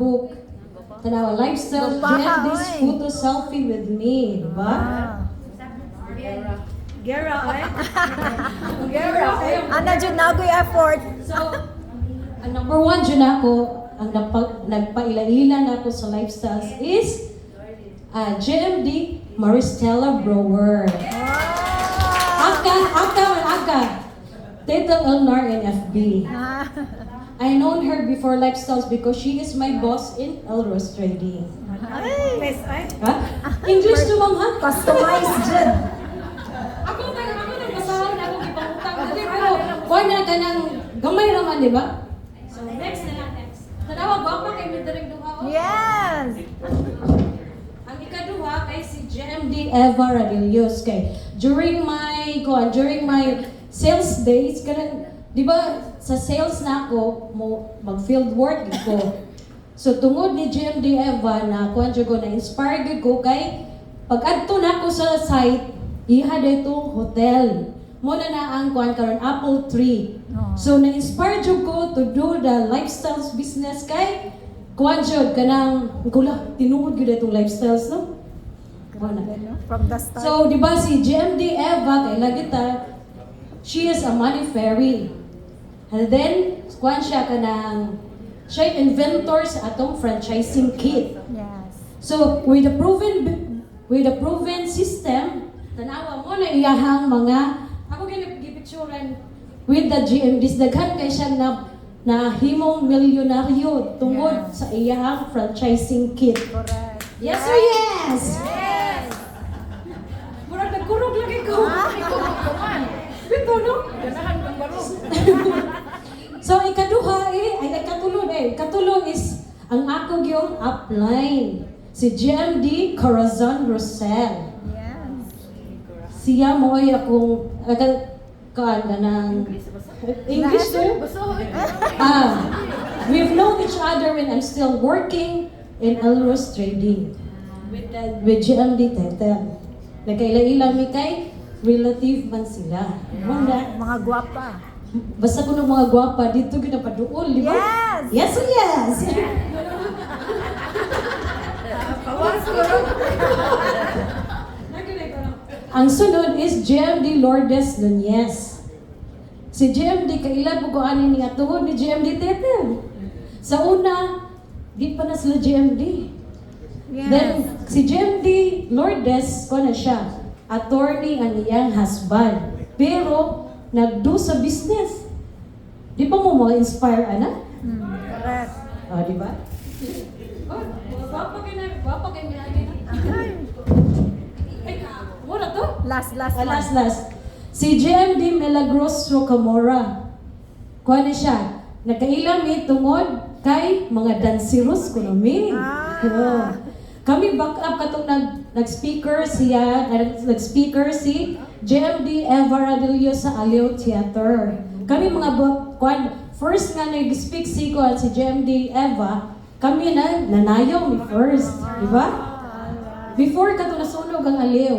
book. Tanawa, Lifestyle, get this photo selfie with me. Diba? Gera, ay? Gera. Ano dyan nagoy effort? So, ang number one dyan ako, ang nagpaila-ila na ako sa lifestyles is GMD Maristela Brower. Aka. Tito Elnar in FB. I known her before lifestyles because she is my boss in Elros Trading. Miss, ay? Ha? English to ma'am ha? Customized dyan. Ako nagbasahan ako ipangutang dali pero kuha na ka ng gamay naman, di ba? So next na lang, next. Tanawa ba pa kay Midarig Duha? Yes! Ang ikaduha kay si GMD Eva Radillos kay during my sales days kanang di ba sa sales na ako mo mag field work ko. So tungod ni GMD Eva na kuan jud ko na inspired ko kay pag adto na ako sa site iha daytong hotel. Mo na ang kuan karon apple tree. So na-inspire jud ko to do the lifestyles business kay kuan jud kanang gula tinuod gyud itong lifestyles no. From the start. So di ba si GMD Eva kay lagi ta she is a money fairy. And then kuan siya kanang siya inventor sa atong franchising kit. Yes. So with the proven system tanawa mo na iyahang mga ako gipicturean with the GMDs daghan kay siya na himong milyonaryo tungod sa iyahang franchising kit. Correct. Yes or yes? Yes! Murag nagkurog lagi ko. Bito no? Ganahan kang baro. So ikaduha ay katulod Katulod is ang ako yung upline. Si GMD Corazon Rosel. Yes. Siya mo ay akong kaanda ng English too? We've known each other when I'm still working in Elros Trading with GMD Tetem. Nagkaila-ila mi kay relative man sila. Mga guwapa. Basta ko ng mga gwapa dito ginapaduol, di ba? Yes! Yes or yes? Pawas ko ro. Ang sunod is GMD Lourdes Nunez. Si GMD, kaila po ko ani niya tungod ni GMD Tetem. Sa una, di pa na sila GMD. Yes. Then, si GMD Lourdes, ko na siya, attorney ang iyang husband. Pero, nagdo sa business. Di pa mo ma-inspire, ana? Correct. O, di ba? Oh, wapa kayo nilagay na. Ay, mura to? Last Last. Si GMD Milagros Rocamora. Kuha na siya. Nagkailami tungod kay mga dansiros ko mi. Kami back up katong nag-speaker nag-speaker si GMD Eva Radillos sa Aliw Theater. Kami mga first nga nag-speak si GMD Eva, kami na nanayaw mi first, di ba? Before katong nasunog ang Aliw.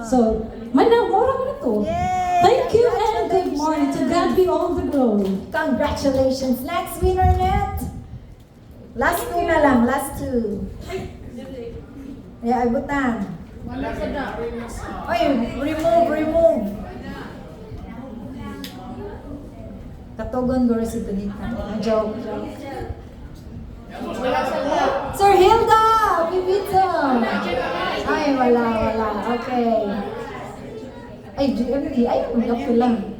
So, mura ko na to. Yay! Thank you and good morning. To God be all the glory. Congratulations! Next winner net! Last two na lang, last two. Yeah, ibutan. Oy, remove. Katugon ko rin si Benita. Joke. Sir Hilda! Pipito! Ay, wala. Okay. Ay, GMD. Ay, magkapila.